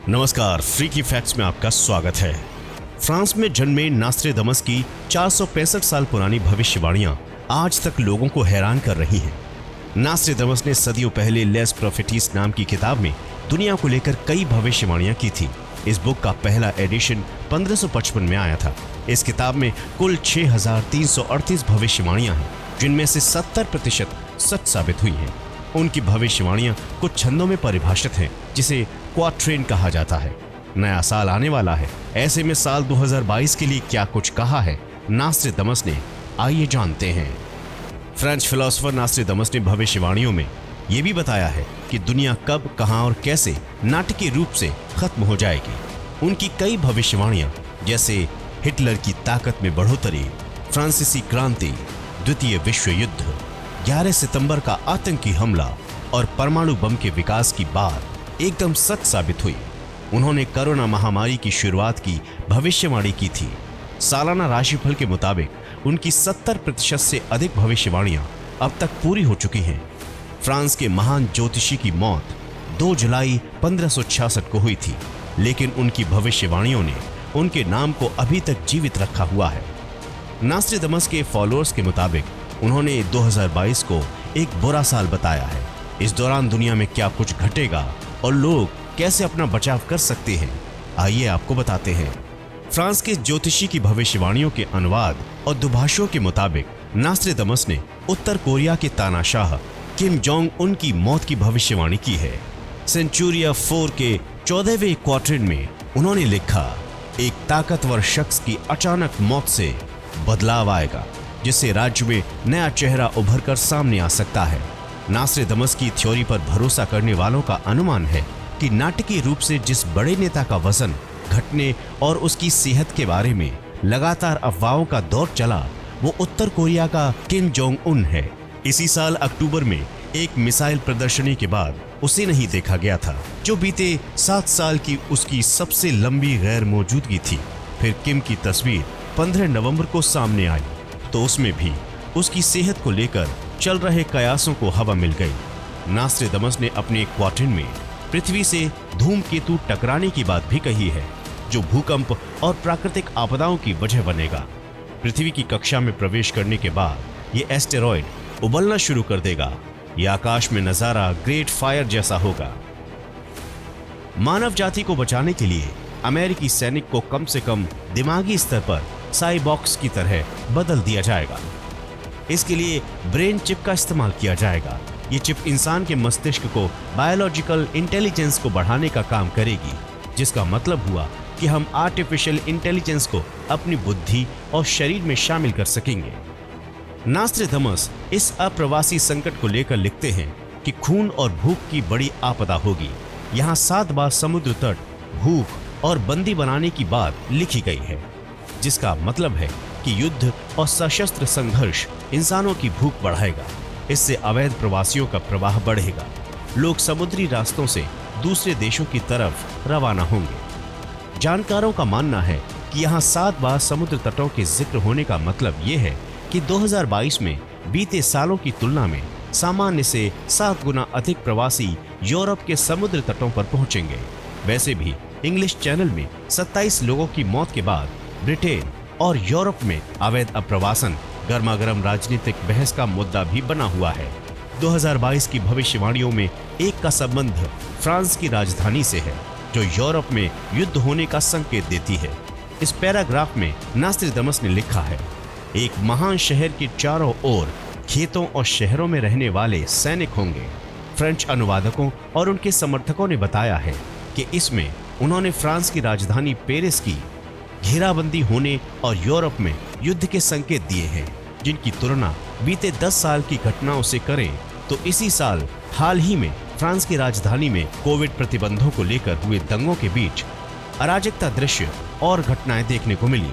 नमस्कार, freaky facts में आपका स्वागत है। फ्रांस में जन्मे नास्ट्रेडमस की 465 साल पुरानी भविष्यवाणियां आज तक लोगों को हैरान कर रही हैं। नास्ट्रेडमस ने सदियों पहले लेस प्रोफेटिस नाम की किताब में दुनिया को लेकर कई भविष्यवाणियां की थी। इस बुक का पहला एडिशन 1555 में आया था। इस किताब में कुल 6338 भविष्यवाणियां हैं, जिनमें से 70% सच साबित हुई हैं। उनकी भविष्यवाणियां कुछ छंदों में परिभाषित हैं, जिसे क्वाट्रेन कहा जाता है। नया साल आने वाला है, ऐसे में साल 2022 के लिए क्या कुछ कहा है नास्ट्रेडमस ने, आइए जानते हैं। फ्रेंच फिलोसोफर नास्ट्रेडमस ने भविष्यवाणियों में यह भी बताया है कि दुनिया कब, कहां और कैसे नाटकीय रूप से खत्म हो जाएगी। उनकी कई भविष्यवाणियां, जैसे हिटलर की ताकत में बढ़ोतरी, फ्रांसीसी क्रांति, द्वितीय विश्व युद्ध, 11 सितंबर का आतंकी हमला और परमाणु बम के विकास की बात एकदम सच साबित हुई। उन्होंने कोरोना महामारी की शुरुआत की भविष्यवाणी की थी। सालाना राशिफल के मुताबिक उनकी 70% से अधिक भविष्यवाणियां अब तक पूरी हो चुकी हैं। फ्रांस के महान ज्योतिषी की मौत 2 जुलाई 1566 को हुई थी, लेकिन उनकी भविष्यवाणियों ने उनके नाम को अभी तक जीवित रखा हुआ है। नास्ट्रेडमस के फॉलोअर्स के मुताबिक उन्होंने 2022 को एक बुरा साल बताया है। इस दौरान दुनिया में क्या कुछ घटेगा और लोग कैसे अपना बचाव कर सकते हैं, आइए आपको बताते हैं। फ्रांस के ज्योतिषी की भविष्यवाणियों के अनुवाद और दुभाषियों के मुताबिक नास्ट्रेडमस ने उत्तर कोरिया के तानाशाह किम जोंग उन की मौत की भविष्यवाणी की है। सेंचुरिया 4 के 14वें क्वार्टर में उन्होंने लिखा, एक ताकतवर शख्स की अचानक मौत से बदलाव आएगा, जिससे राज्य में नया चेहरा उभर कर सामने आ सकता है। नास्ट्रेडमस की थ्योरी पर भरोसा करने वालों का अनुमान है कि नाटकीय रूप से जिस बड़े नेता का वजन घटने और उसकी सेहत के बारे में लगातार अफवाहों का दौर चला, वो उत्तर कोरिया का किम जोंग उन है। इसी साल अक्टूबर में एक मिसाइल प्रदर्शनी के बाद उसे नहीं देखा गया था, जो बीते 7 साल की उसकी सबसे लंबी गैर मौजूदगी थी। फिर किम की तस्वीर 15 नवंबर को सामने आई, तो उसमें भी उसकी सेहत को लेकर चल रहे कयासों को हवा मिल गई। नास्ट्रेडमस ने अपने क्वार्टर में पृथ्वी से धूमकेतु टकराने की बात भी कही है, जो भूकंप और प्राकृतिक आपदाओं की वजह बनेगा। पृथ्वी की कक्षा में प्रवेश करने के बाद ये एस्टेरॉयड उबलना शुरू कर देगा। यह आकाश में नजारा ग्रेट फायर जैसा होगा। मानव जाति को बचाने के लिए अमेरिकी सैनिक को कम से कम दिमागी स्तर पर साइबॉक्स की तरह बदल दिया जाएगा। इसके लिए ब्रेन चिप का इस्तेमाल किया जाएगा। ये चिप इंसान के मस्तिष्क को बायोलॉजिकल इंटेलिजेंस को बढ़ाने का काम करेगी, जिसका मतलब हुआ कि हम आर्टिफिशियल इंटेलिजेंस को अपनी बुद्धि और शरीर में शामिल कर सकेंगे। नास्ट्रेडमस इस अप्रवासी संकट को लेकर लिखते हैं कि खून और भूख की बड़ी आपदा होगी। यहाँ 7 बार समुद्र तट, भूख और बंदी बनाने की बात लिखी गई है, जिसका मतलब है कि युद्ध और सशस्त्र संघर्ष इंसानों की भूख बढ़ाएगा। इससे अवैध प्रवासियों का प्रवाह बढ़ेगा। लोग समुद्री रास्तों से दूसरे देशों की तरफ रवाना होंगे। जानकारों का मानना है कि यहाँ 7 बार समुद्र तटों के जिक्र होने का मतलब ये है कि 2022 में बीते सालों की तुलना में सामान्य से 7 गुना अधिक प्रवासी यूरोप के समुद्र तटों पर पहुंचेंगे। वैसे भी इंग्लिश चैनल में 27 लोगों की मौत के बाद ब्रिटेन और यूरोप में अवैध अप्रवासन गर्मागर्म राजनीतिक बहस का मुद्दा भी बना हुआ है। 2022 की भविष्यवाणियों में एक का संबंध फ्रांस की राजधानी से है, जो यूरोप में युद्ध होने का संकेत देती है। इस पैराग्राफ में नास्ट्रेडमस ने लिखा है, एक महान शहर के चारों ओर खेतों और शहरों में रहने वाले सैनिक होंगे। फ्रेंच अनुवादकों और उनके समर्थकों ने बताया है कि इसमें उन्होंने फ्रांस की राजधानी पेरिस की घेराबंदी होने और यूरोप में युद्ध के संकेत दिए हैं, जिनकी तुलना बीते 10 साल की घटनाओं से करें तो इसी साल हाल ही में फ्रांस की राजधानी में कोविड प्रतिबंधों को लेकर हुए दंगों के बीच अराजकता दृश्य और घटनाएं देखने को मिली।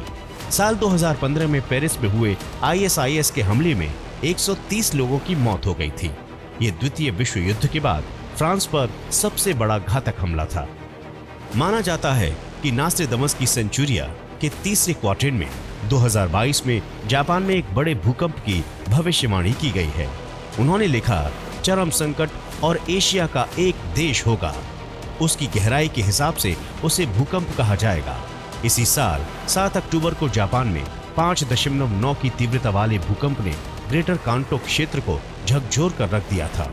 साल 2015 में पेरिस में हुए ISIS के हमले में 130 लोगों की मौत हो गई थी। ये द्वितीय विश्व युद्ध के बाद फ्रांस पर सबसे बड़ा घातक हमला था। माना जाता है कि नास्ट्रेडमस की सेंचुरिया के तीसरे क्वार्टर में 2022 में जापान में एक बड़े भूकंप की भविष्यवाणी की गई है। उन्होंने लिखा, चरम संकट और एशिया का एक देश होगा। उसकी गहराई के हिसाब से उसे भूकंप कहा जाएगा। इसी साल 7 अक्टूबर को जापान में 5.9 की तीव्रता वाले भूकंप ने ग्रेटर कांटो क्षेत्र को झकझोर कर रख दिया था।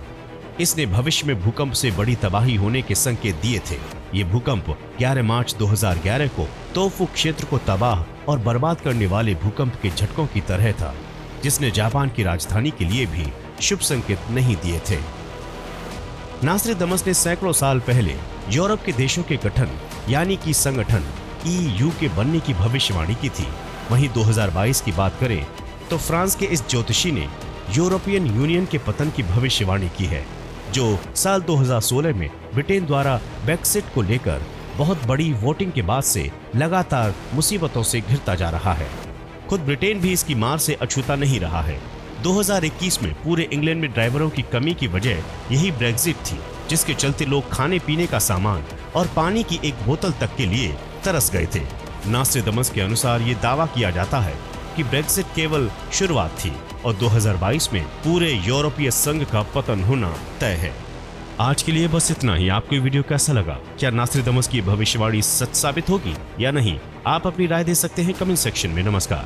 इसने भविष्य में भूकंप से बड़ी तबाही होने के संकेत दिए थे। ये भूकंप 11 मार्च 2011 को तोफू क्षेत्र को तबाह और बर्बाद करने वाले भूकंप के झटकों की तरह था, जिसने जापान की राजधानी के लिए भी शुभ संकेत नहीं दिए थे। नास्ट्रेदामस ने सैकड़ों साल पहले यूरोप के देशों के गठन यानी कि संगठन EU के बनने की भविष्यवाणी की थी। वहीं 2022 की बात करें तो फ्रांस के इस ज्योतिषी ने यूरोपियन यूनियन के पतन की भविष्यवाणी की है, जो साल 2016 में ब्रिटेन द्वारा ब्रेक्सिट को लेकर बहुत बड़ी वोटिंग के बाद से लगातार मुसीबतों से घिरता जा रहा है। खुद ब्रिटेन भी इसकी मार से अछूता नहीं रहा है। 2021 में पूरे इंग्लैंड में ड्राइवरों की कमी की वजह यही ब्रेक्सिट थी, जिसके चलते लोग खाने पीने का सामान और पानी की एक बोतल तक के लिए तरस गए थे। नास्ट्रेदामस के अनुसार ये दावा किया जाता है कि ब्रेक्सिट केवल शुरुआत थी और 2022 में पूरे यूरोपीय संघ का पतन होना तय है। आज के लिए बस इतना ही। आपको ये वीडियो कैसा लगा? क्या नास्ट्रेदामस की भविष्यवाणी सच साबित होगी या नहीं? आप अपनी राय दे सकते हैं कमेंट सेक्शन में। नमस्कार।